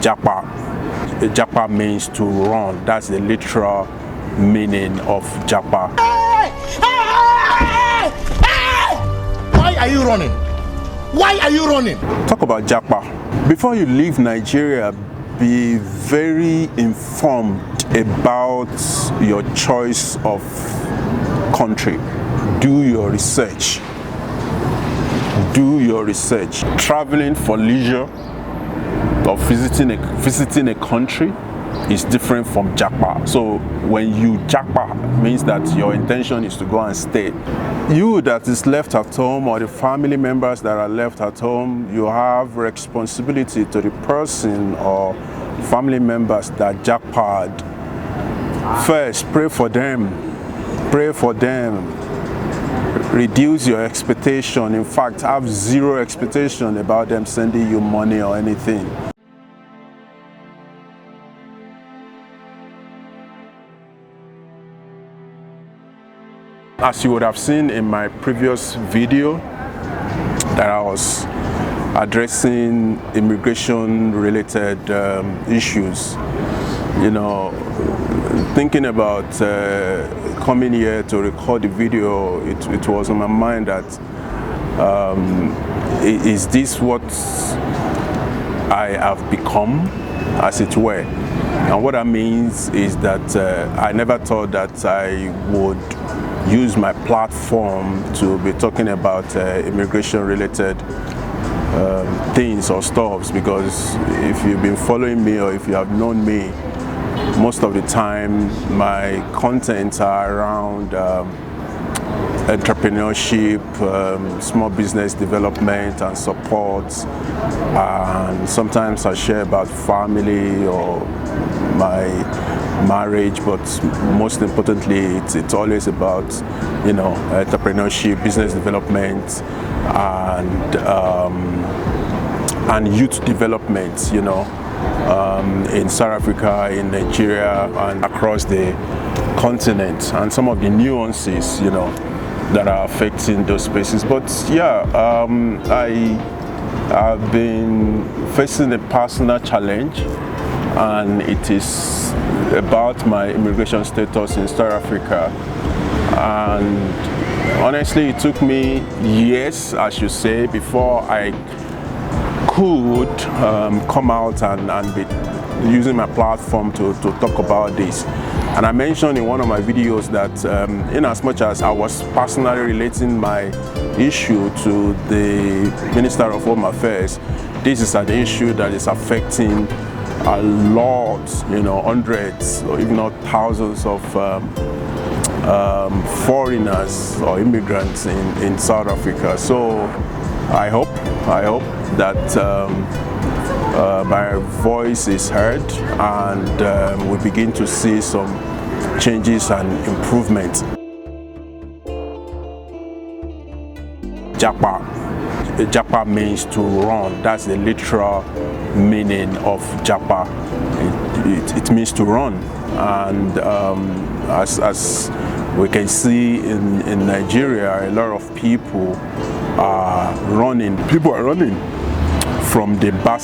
Japa. Japa means to run. That's the literal meaning of Japa. Why are you running? Why are you running? Talk about Japa. Before you leave Nigeria, be very informed about your choice of country. Do your research. Do your research. Traveling for leisure or visiting a country is different from Japa. So when you Japa, means that your intention is to go and stay. You that is left at home, or the family members that are left at home, you have responsibility to the person or family members that Japa'd. First, pray for them. Pray for them. Reduce your expectation. In fact, have zero expectation about them sending you money or anything. As you would have seen in my previous video, that I was addressing immigration-related issues. You know, thinking about coming here to record the video, it was on my mind that is this what I have become, as it were? And what that means is that I never thought that I would use my platform to be talking about immigration-related things or stuffs, because if you've been following me or if you have known me, most of the time my contents are around entrepreneurship, small business development and support, and sometimes I share about family or my marriage, but most importantly it's always about, you know, entrepreneurship, business development, and youth development, you know, in South Africa, in Nigeria, and across the continent, and some of the nuances, you know, that are affecting those spaces. But yeah, I have been facing a personal challenge, and it is about my immigration status in South Africa. And honestly, it took me years, I should say, before I could come out and be using my platform to talk about this. And I mentioned in one of my videos that in as much as I was personally relating my issue to the Minister of Home Affairs, this is an issue that is affecting a lot, you know, hundreds or even not thousands of foreigners or immigrants in South Africa. So I hope that my voice is heard, and we begin to see some changes and improvements. Japa. Japa means to run. That's the literal meaning of Japa. It means to run, and as we can see in Nigeria, a lot of people are running. People are running from the bad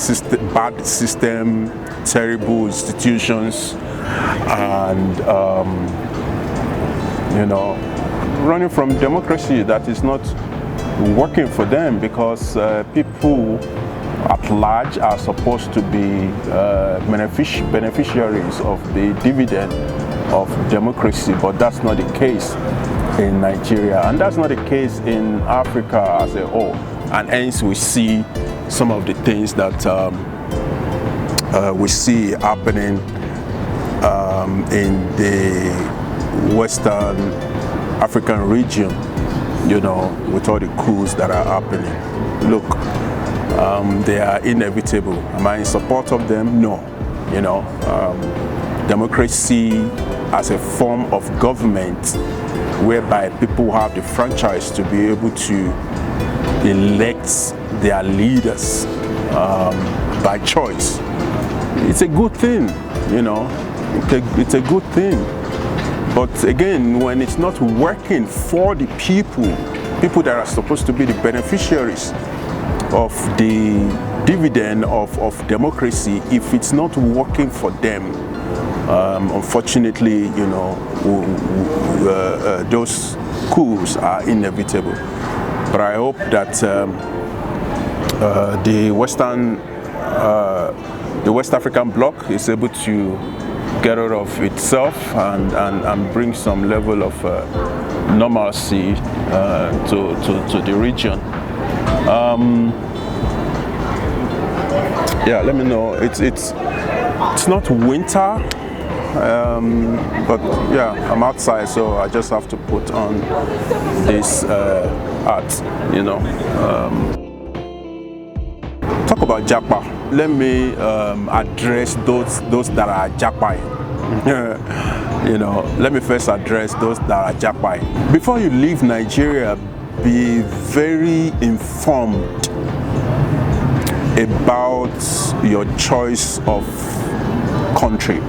system, terrible institutions, and you know, running from democracy that is not working for them, because people at large are supposed to be beneficiaries of the dividend of democracy, but that's not the case in Nigeria, and that's not the case in Africa as a whole. And hence we see some of the things that we see happening in the Western African region, you know, with all the coups that are happening. Look, they are inevitable. Am I in support of them? No. You know, democracy as a form of government whereby people have the franchise to be able to elect their leaders by choice. It's a good thing, you know, it's a good thing. But again, when it's not working for the people that are supposed to be the beneficiaries of the dividend of democracy, if it's not working for them, unfortunately, those coups are inevitable. But I hope that the West African bloc is able to get out of itself and bring some level of normalcy to the region. Yeah, let me know. It's not winter, but yeah, I'm outside, so I just have to put on this hat, Talk about Japa. Let me address those that are Japa. Let me first address those that are Japa. Before you leave Nigeria, be very informed about your choice of country.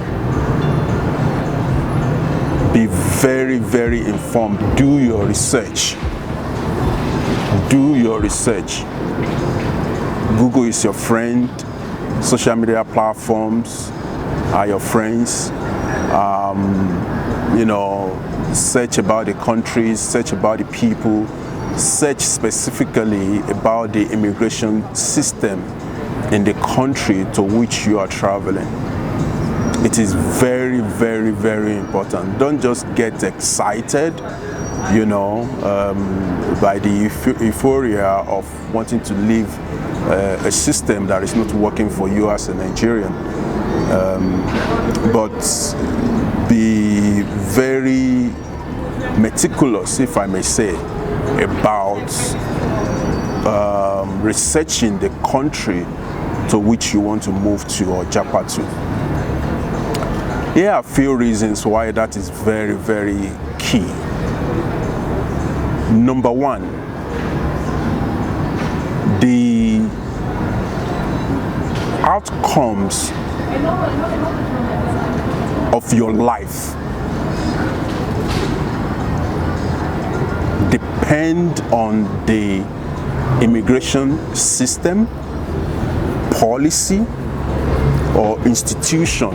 Be very, very informed. Do your research. Do your research. Google is your friend. Social media platforms are your friends. Search about the countries, search about the people, search specifically about the immigration system in the country to which you are traveling. It is very, very, very important. Don't just get excited, by the euphoria of wanting to leave a system that is not working for you as a Nigerian. But be very meticulous, if I may say, about researching the country to which you want to move to or Japa to. Here are a few reasons why that is very, very key. Number one, the outcomes of your life depend on the immigration system, policy, or institution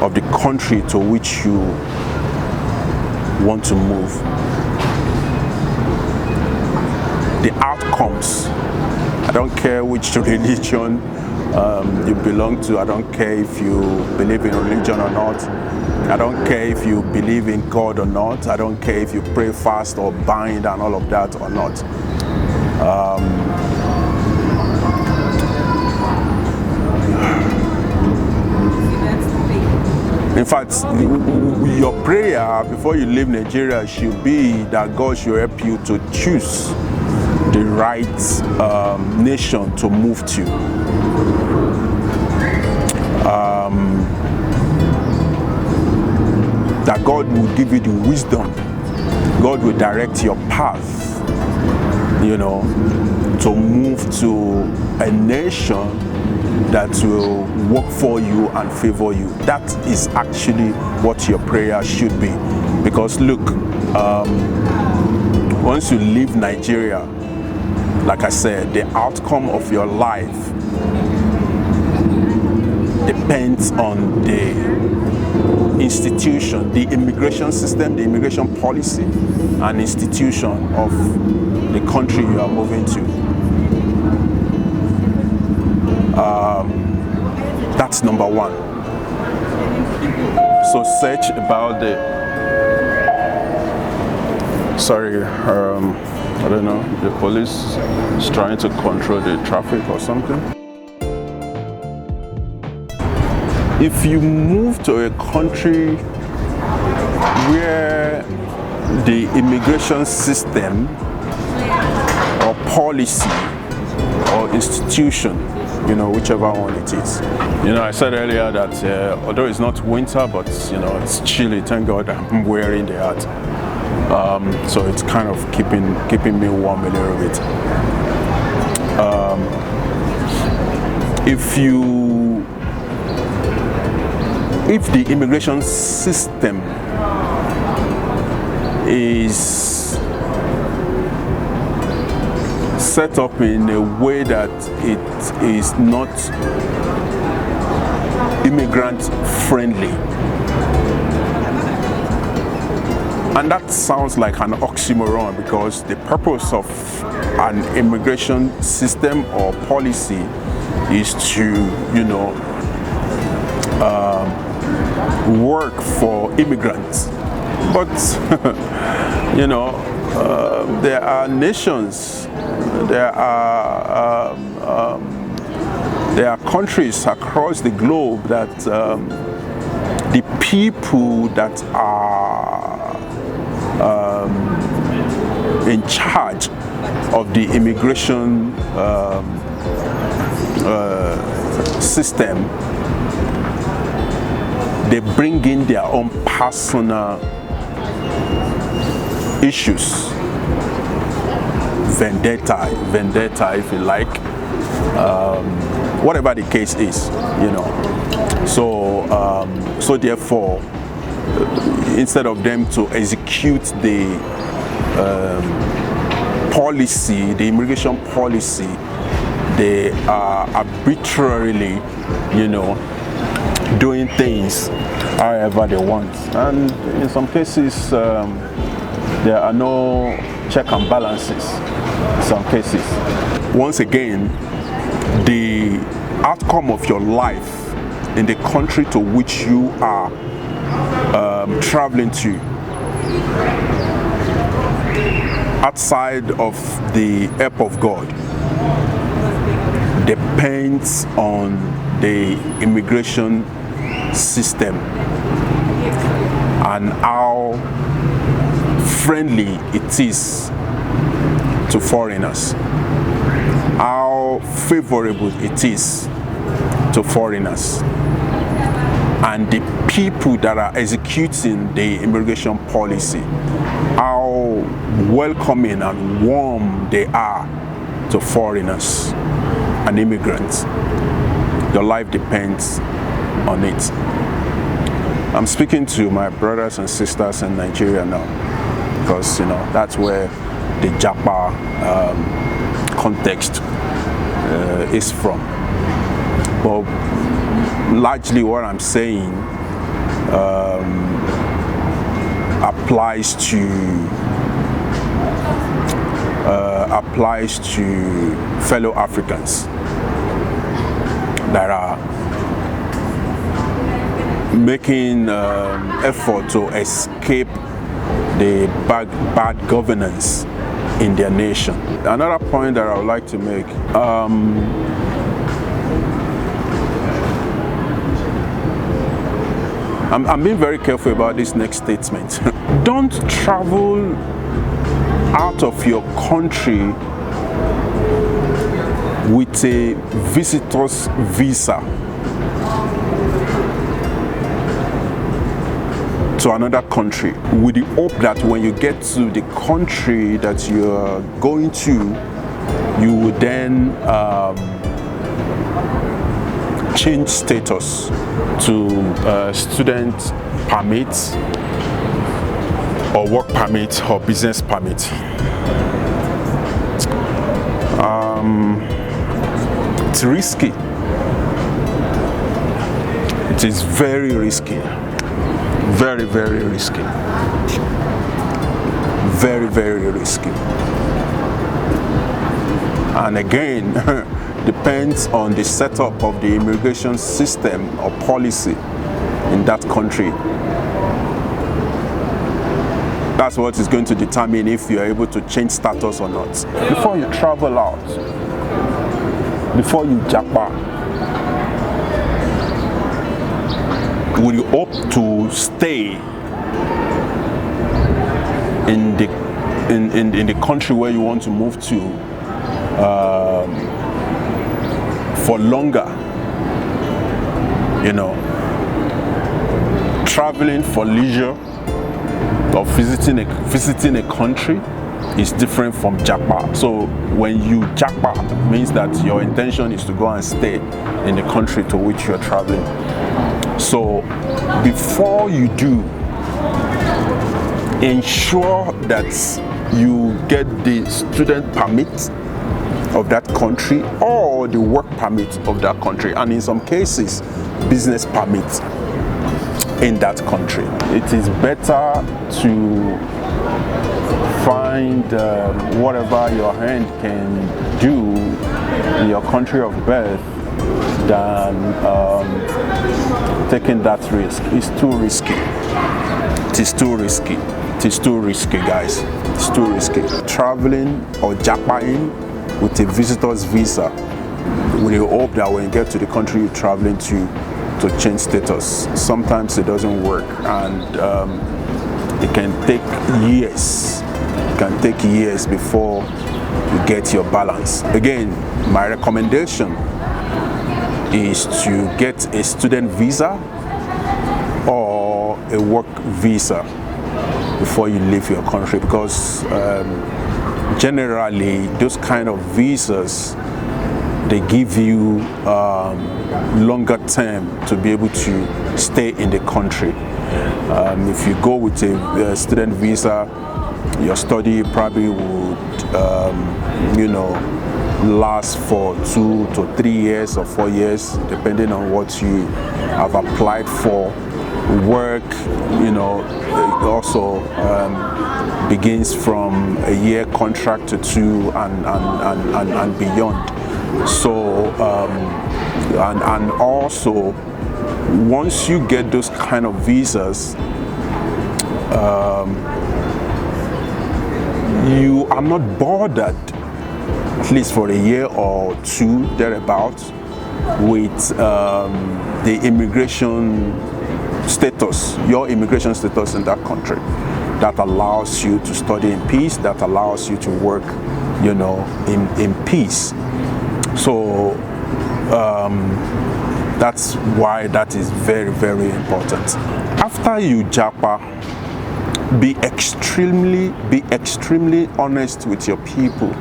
of the country to which you want to move. The outcomes, I don't care which religion you belong to, I don't care if you believe in religion or not, I don't care if you believe in God or not, I don't care if you pray, fast or bind and all of that or not. In fact, your prayer before you leave Nigeria should be that God should help you to choose the right nation to move to. That God will give you the wisdom, God will direct your path, to move to a nation that will work for you and favor you. That is actually what your prayer should be. Because look, once you leave Nigeria, like I said, the outcome of your life depends on the institution, the immigration system, the immigration policy, and institution of the country you are moving to. That's number one. So search about the, I don't know, the police is trying to control the traffic or something. If you move to a country where the immigration system or policy or institution, whichever one it is. I said earlier that although it's not winter, but it's chilly. Thank God I'm wearing the hat. So it's kind of keeping me warm a little bit. If the immigration system is set up in a way that it is not immigrant friendly. And that sounds like an oxymoron, because the purpose of an immigration system or policy is to, work for immigrants. But, there are nations, there are countries across the globe that the people that are in charge of the immigration system, they bring in their own personal issues, vendetta if you like, whatever the case is, so therefore, instead of them to execute the policy, the immigration policy, they are arbitrarily, doing things however they want. And in some cases, there are no check and balances in some cases. Once again, the outcome of your life in the country to which you are traveling to, outside of the help of God, depends on the immigration system and how friendly it is to foreigners, how favorable it is to foreigners, and the people that are executing the immigration policy, how welcoming and warm they are to foreigners and immigrants. Your life depends on it. I'm speaking to my brothers and sisters in Nigeria now, because that's where the Japa context is from. But largely what I'm saying applies to fellow Africans that are making effort to escape the bad governance in their nation. Another point that I would like to make, I'm being very careful about this next statement. Don't travel out of your country with a visitor's visa to another country with the hope that when you get to the country that you are going to, you will then change status to student permit or work permit or business permit. It's risky. It is very risky. Very, very risky. Very, very risky. And again, depends on the setup of the immigration system or policy in that country. That's what is going to determine if you are able to change status or not. Before you travel out, before you Japa, will you hope to stay in the country where you want to move to for longer? Traveling for leisure or visiting a country is different from Japa. So when you Japa, it means that your intention is to go and stay in the country to which you are traveling. So before you do, ensure that you get the student permit of that country or the work permit of that country, and in some cases business permit in that country. It is better to find whatever your hand can do in your country of birth than taking that risk. It's too risky. It is too risky. It is too risky, guys. It's too risky. Traveling or japaing with a visitor's visa with the hope that when you get to the country you're traveling to change status, sometimes it doesn't work, and it can take years. It can take years before you get your balance. Again, my recommendation is to get a student visa or a work visa before you leave your country, because generally those kind of visas, they give you longer term to be able to stay in the country. If you go with a student visa, your study probably would last for 2 to 3 years or 4 years, depending on what you have applied for. Work, also begins from a year contract to 2 and beyond. So and also once you get those kind of visas, you are not bothered, at least for a year or 2 thereabouts, with the immigration status, your immigration status in that country. That allows you to study in peace, that allows you to work, in peace. So that's why that is very, very important. After you japa, be extremely honest with your people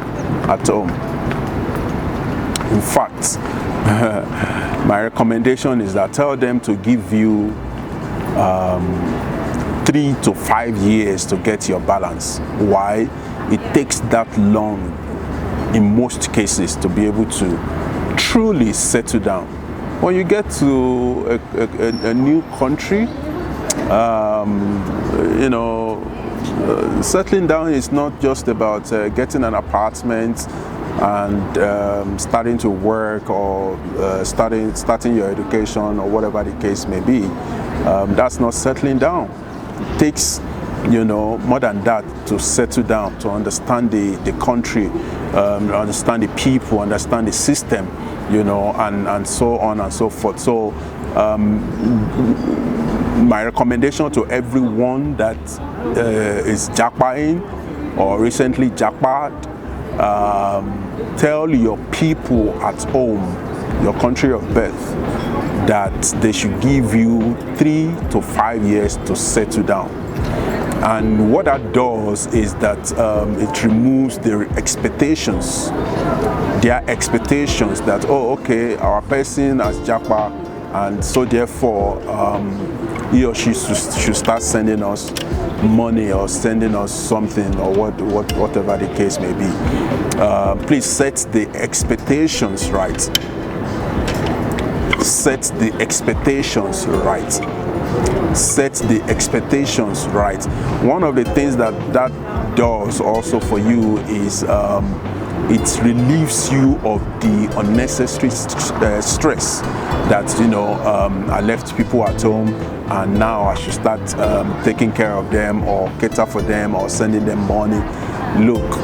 at home. In fact, my recommendation is that tell them to give you 3 to 5 years to get your balance. Why? It takes that long in most cases to be able to truly settle down. When you get to a new country, settling down is not just about getting an apartment and starting to work or starting your education or whatever the case may be. That's not settling down. It takes more than that to settle down, to understand the country, understand the people, understand the system, and so on and so forth. So my recommendation to everyone that is japaing or recently japaed, tell your people at home, your country of birth, that they should give you 3 to 5 years to settle down. And what that does is that it removes their expectations. Their expectations that, oh, okay, our person has japa, and so therefore he or she should start sending us money or sending us something or whatever the case may be. Please set the expectations right. Set the expectations right. Set the expectations right. One of the things that does also for you is it relieves you of the unnecessary stress that I left people at home and now I should start taking care of them or cater for them or sending them money. Look,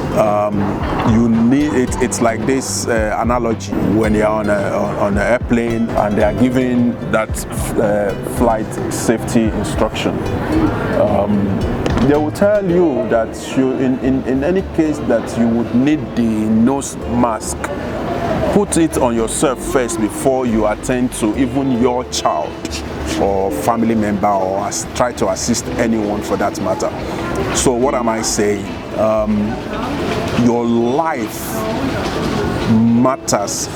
you need it. It's like this analogy when you're on an airplane and they are giving that flight safety instruction. They will tell you that in any case that you would need the nose mask, put it on yourself first before you attend to even your child or family member or try to assist anyone for that matter. So what am I saying? Your life matters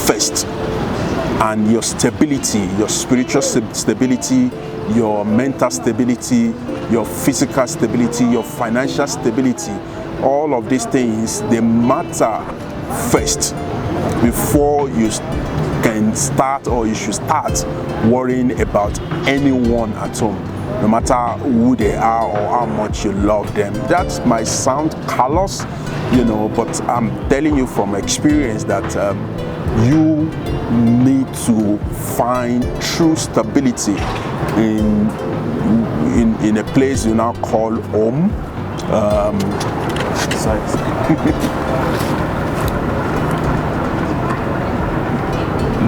first, and your stability, your spiritual stability, your mental stability, your physical stability, your financial stability, all of these things, they matter first before you can start, or you should start worrying about anyone at home, no matter who they are or how much you love them. That might sound callous, but I'm telling you from experience that you need to find true stability in a place you now call home.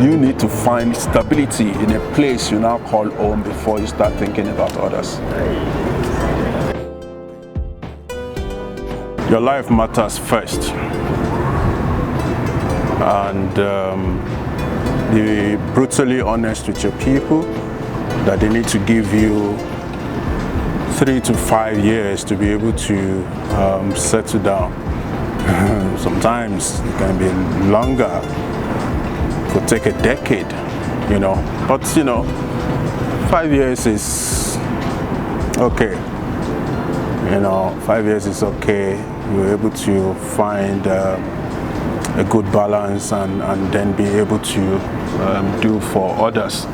You need to find stability in a place you now call home before you start thinking about others. Your life matters first, and be brutally honest with your people that they need to give you 3 to 5 years to be able to settle down. Sometimes it can be longer. Could take a decade, but 5 years is okay. 5 years is okay. You're able to find a good balance and then be able to do for others.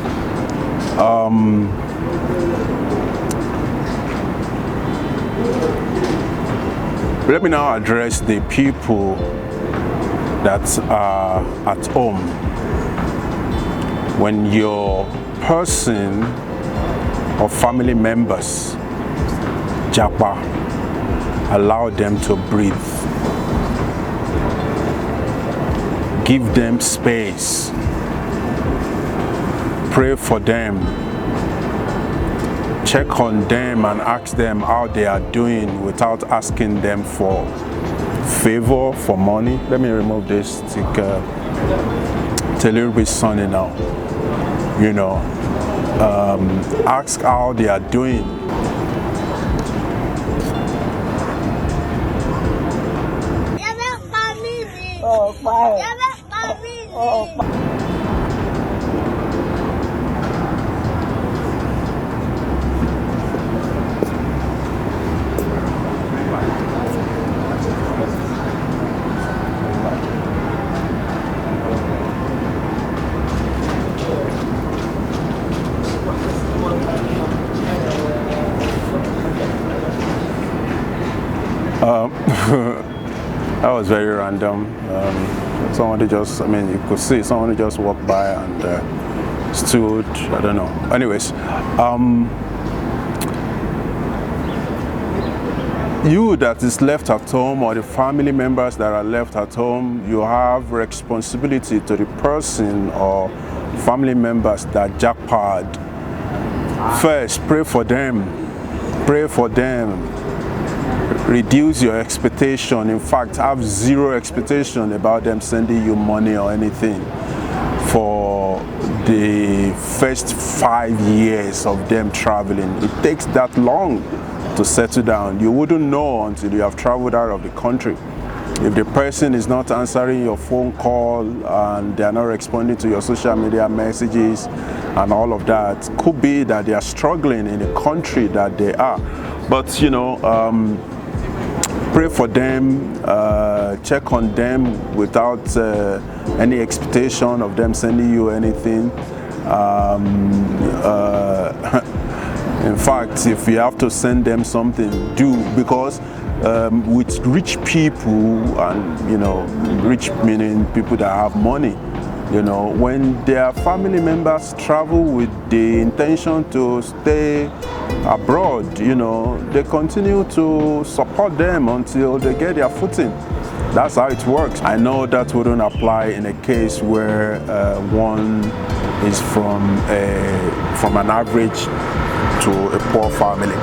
Let me now address the people that are at home. When your person or family members, Japa, allow them to breathe. Give them space. Pray for them. Check on them and ask them how they are doing without asking them for favor, for money. Let me remove this. It's a little bit sunny now. Ask how they are doing. That was very random. Someone just, you could see someone just walked by and stood, I don't know. Anyways, you that is left at home, or the family members that are left at home, you have responsibility to the person or family members that jackpot. First, pray for them. Pray for them. Reduce your expectation. In fact, have zero expectation about them sending you money or anything for the first 5 years of them traveling. It takes that long to settle down. You wouldn't know until you have traveled out of the country. If the person is not answering your phone call and they are not responding to your social media messages and all of that, could be that they are struggling in the country that they are. But pray for them, check on them without any expectation of them sending you anything. In fact, if you have to send them something, do, because with rich people, and rich meaning people that have money, when their family members travel with the intention to stay abroad, they continue to support them until they get their footing. That's how it works. I know that wouldn't apply in a case where one is from an average to a poor family.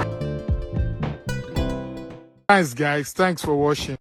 Nice guys, thanks for watching.